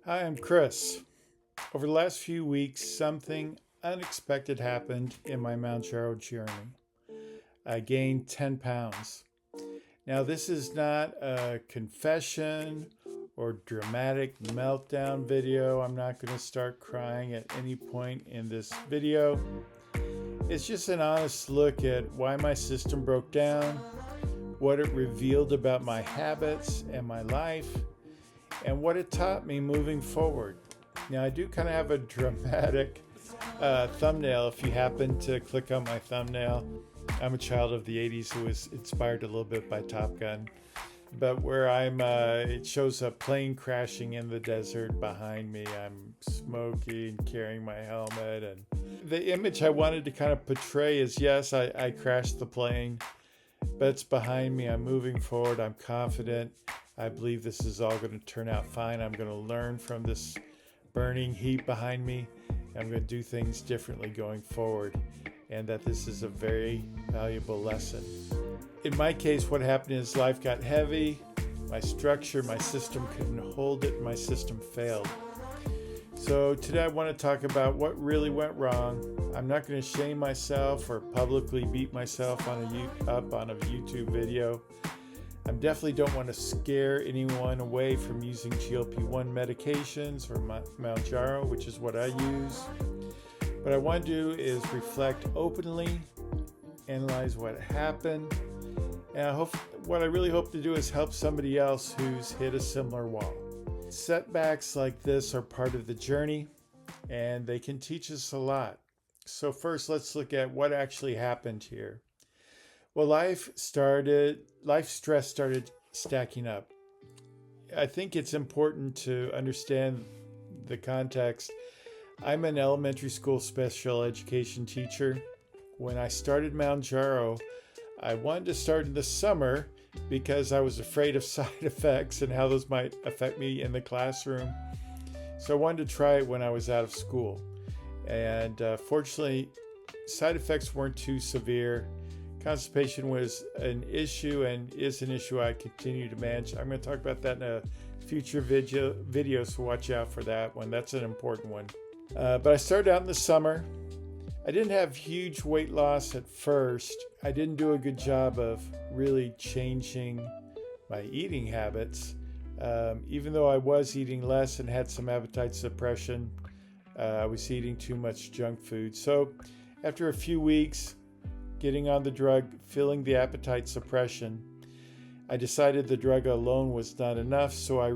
Hi, I'm Chris. Over the last few weeks, something unexpected happened in my Mounjaro journey. I gained 10 pounds. Now, this is not a confession or dramatic meltdown video. I'm not going to start crying at any point in this video. It's just an honest look at why my system broke down, what it revealed about my habits and my life, and what it taught me moving forward. Now, I do kind of have a dramatic thumbnail. If you happen to click on my thumbnail, I'm a child of the 80s who was inspired a little bit by Top Gun. But where it shows a plane crashing in the desert behind me. I'm smoking, carrying my helmet. And the image I wanted to kind of portray is, yes, I crashed the plane, but it's behind me. I'm moving forward. I'm confident. I believe this is all going to turn out fine. I'm going to learn from this burning heat behind me. I'm going to do things differently going forward, and that this is a very valuable lesson. In my case, what happened is life got heavy. My structure, my system couldn't hold it. My system failed. So today I want to talk about what really went wrong. I'm not going to shame myself or publicly beat myself up on a YouTube video. I definitely don't want to scare anyone away from using GLP-1 medications or Mounjaro, which is what I use. What I want to do is reflect openly, analyze what happened, and what I really hope to do is help somebody else who's hit a similar wall. Setbacks like this are part of the journey, and they can teach us a lot. So first, let's look at what actually happened here. Well, life stress started stacking up. I think it's important to understand the context. I'm an elementary school special education teacher. When I started Mounjaro, I wanted to start in the summer because I was afraid of side effects and how those might affect me in the classroom. So I wanted to try it when I was out of school. And fortunately, side effects weren't too severe. Constipation was an issue and is an issue I continue to manage. I'm going to talk about that in a future video, so watch out for that one. That's an important one. But I started out in the summer. I didn't have huge weight loss at first. I didn't do a good job of really changing my eating habits. Even though I was eating less and had some appetite suppression, I was eating too much junk food. So after a few weeks, getting on the drug, feeling the appetite suppression, I decided the drug alone was not enough. So I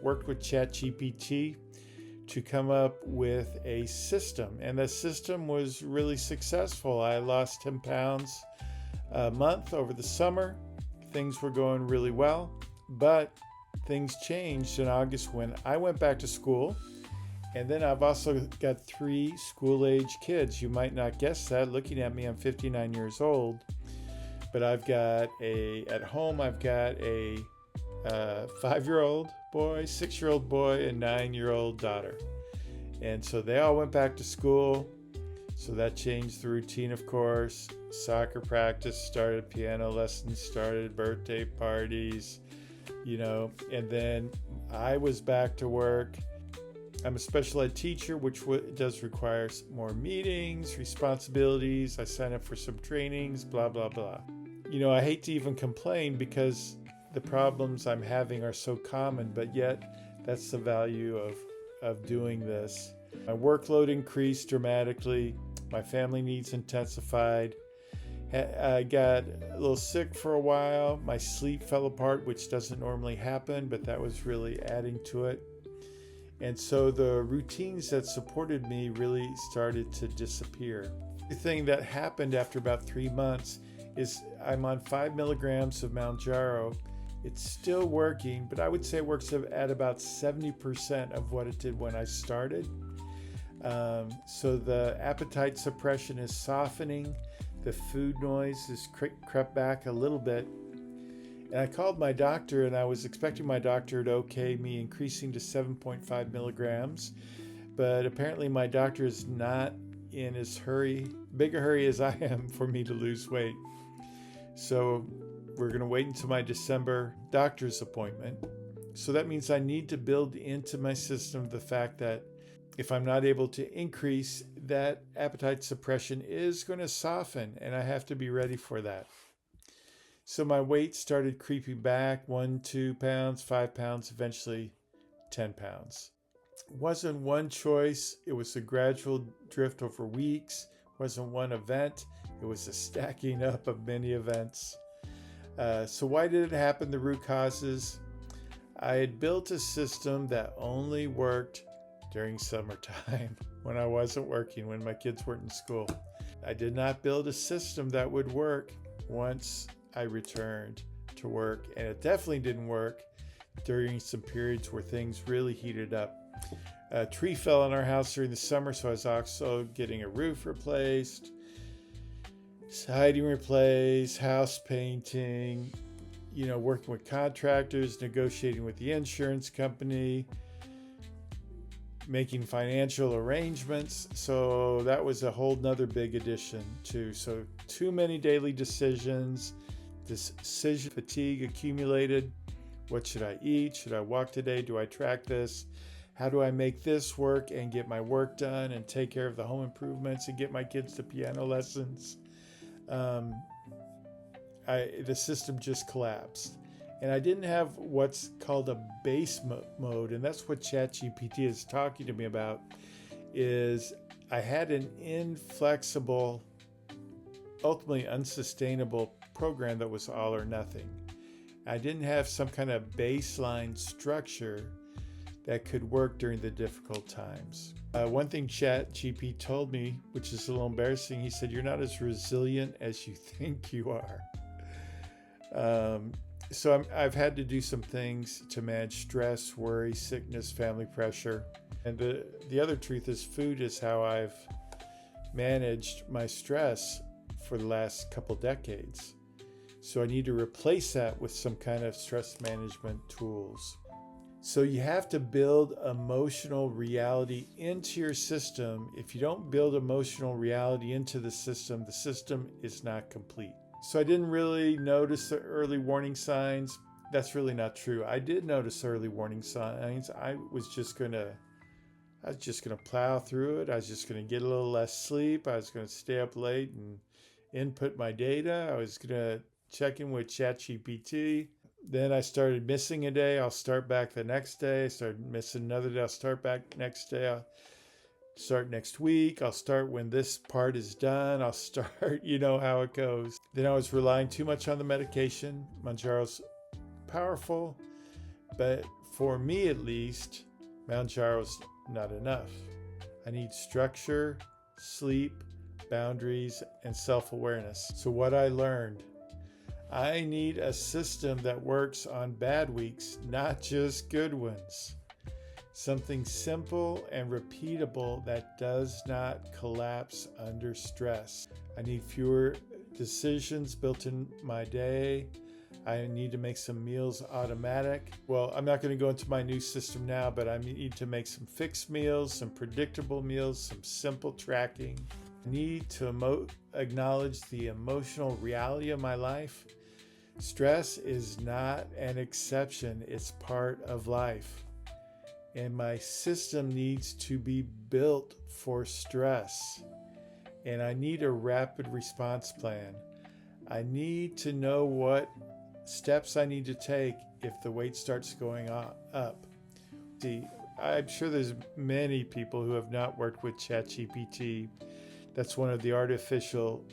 worked with ChatGPT to come up with a system, and the system was really successful. I lost 10 pounds a month over the summer. Things were going really well, but things changed in August when I went back to school. And then I've also got 3 school-age kids. You might not guess that. Looking at me, I'm 59 years old. But at home, I've got a 5-year-old boy, 6-year-old boy, and 9-year-old daughter. And so they all went back to school. So that changed the routine, of course. Soccer practice started, piano lessons started, birthday parties, and then I was back to work. I'm a special ed teacher, which does require more meetings, responsibilities. I sign up for some trainings, blah, blah, blah. I hate to even complain because the problems I'm having are so common, but yet that's the value of doing this. My workload increased dramatically. My family needs intensified. I got a little sick for a while. My sleep fell apart, which doesn't normally happen, but that was really adding to it. And so the routines that supported me really started to disappear. The thing that happened after about 3 months is I'm on 5 milligrams of Mounjaro. It's still working, but I would say it works at about 70% of what it did when I started. So the appetite suppression is softening. The food noise has crept back a little bit. And I called my doctor, and I was expecting my doctor to okay me increasing to 7.5 milligrams. But apparently my doctor is not in as big a hurry as I am for me to lose weight. So we're going to wait until my December doctor's appointment. So that means I need to build into my system the fact that if I'm not able to increase, that appetite suppression is going to soften, and I have to be ready for that. So my weight started creeping back 1, 2 pounds, 5 pounds, eventually 10 pounds. It wasn't one choice, it was a gradual drift over weeks. It wasn't one event, it was a stacking up of many events. So why did it happen? The root causes. I had built a system that only worked during summertime when I wasn't working, when my kids weren't in school. I did not build a system that would work once I returned to work, and it definitely didn't work during some periods where things really heated up. A tree fell on our house during the summer, so I was also getting a roof replaced, siding replaced, house painting, working with contractors, negotiating with the insurance company, making financial arrangements. So that was a whole nother big addition too. So too many daily decisions, decision fatigue accumulated. What should I eat? Should I walk today? Do I track this? How do I make this work and get my work done and take care of the home improvements and get my kids to piano lessons? The system just collapsed. And I didn't have what's called a base mode, and that's what ChatGPT is talking to me about, is I had an inflexible, ultimately unsustainable program that was all or nothing. I didn't have some kind of baseline structure that could work during the difficult times. One thing ChatGPT told me, which is a little embarrassing, he said, "You're not as resilient as you think you are." So I've had to do some things to manage stress, worry, sickness, family pressure. And the other truth is food is how I've managed my stress for the last couple decades. So I need to replace that with some kind of stress management tools. So you have to build emotional reality into your system. If you don't build emotional reality into the system is not complete. So I didn't really notice the early warning signs. That's really not true. I did notice early warning signs. I was just gonna plow through it. I was just gonna get a little less sleep. I was gonna stay up late and input my data. I was gonna check in with ChatGPT. Then I started missing a day. I'll start back the next day. I started missing another day. I'll start back next day. I'll start next week. I'll start when this part is done. I'll start, you know how it goes. Then I was relying too much on the medication. Mounjaro's powerful, but for me at least, Mounjaro's not enough. I need structure, sleep, boundaries, and self-awareness. So what I learned, I need a system that works on bad weeks, not just good ones. Something simple and repeatable that does not collapse under stress. I need fewer decisions built in my day. I need to make some meals automatic. Well, I'm not going to go into my new system now, but I need to make some fixed meals, some predictable meals, some simple tracking. I need to acknowledge the emotional reality of my life. Stress is not an exception, it's part of life. And my system needs to be built for stress. And I need a rapid response plan. I need to know what steps I need to take if the weight starts going up. See, I'm sure there's many people who have not worked with ChatGPT. That's one of the artificial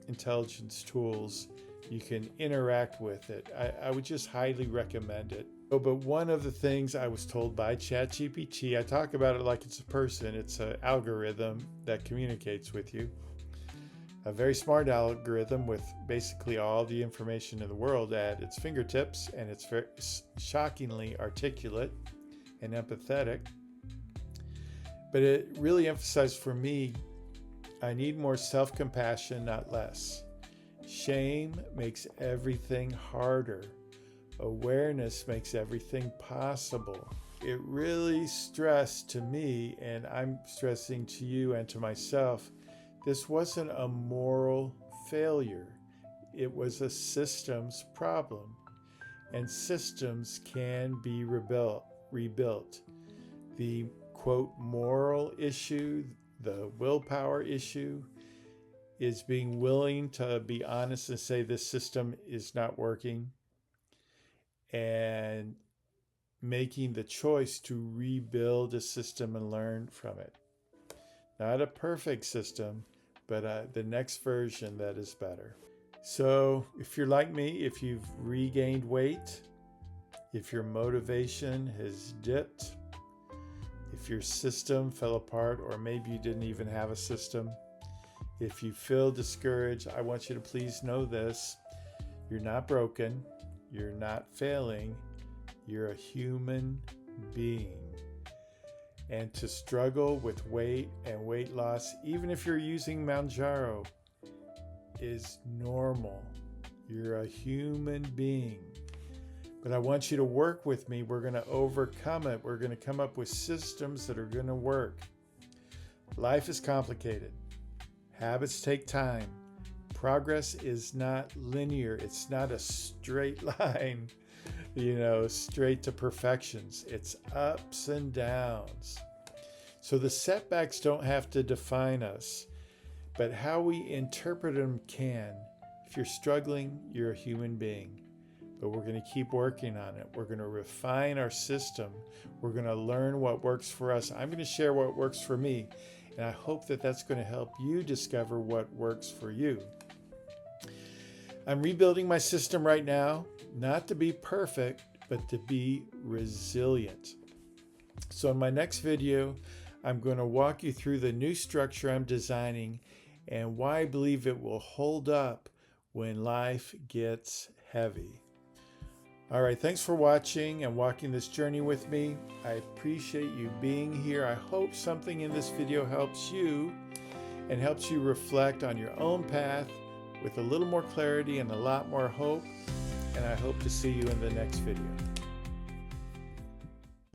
intelligence tools. You can interact with it. I would just highly recommend it. But one of the things I was told by ChatGPT, I talk about it like it's a person. It's an algorithm that communicates with you. A very smart algorithm with basically all the information in the world at its fingertips, and it's very shockingly articulate and empathetic. But it really emphasized for me, I need more self-compassion, not less. Shame makes everything harder. Awareness makes everything possible. It really stressed to me, and I'm stressing to you and to myself, this wasn't a moral failure. It was a systems problem. and systems can be rebuilt. The quote moral issue, the willpower issue, is being willing to be honest and say this system is not working, and making the choice to rebuild a system and learn from it. Not a perfect system, but the next version that is better. So if you're like me, if you've regained weight, if your motivation has dipped, if your system fell apart, or maybe you didn't even have a system, if you feel discouraged, I want you to please know this. You're not broken. You're not failing. You're a human being. And to struggle with weight and weight loss, even if you're using Mounjaro, is normal. You're a human being. But I want you to work with me. We're going to overcome it. We're going to come up with systems that are going to work. Life is complicated. Habits take time. Progress is not linear. It's not a straight line, straight to perfections. It's ups and downs. So the setbacks don't have to define us, but how we interpret them can. If you're struggling, you're a human being. But we're going to keep working on it. We're going to refine our system. We're going to learn what works for us. I'm going to share what works for me. And I hope that that's going to help you discover what works for you. I'm rebuilding my system right now, not to be perfect, but to be resilient. So in my next video, I'm going to walk you through the new structure I'm designing and why I believe it will hold up when life gets heavy. All right, thanks for watching and walking this journey with me. I appreciate you being here. I hope something in this video helps you and helps you reflect on your own path with a little more clarity and a lot more hope. And I hope to see you in the next video.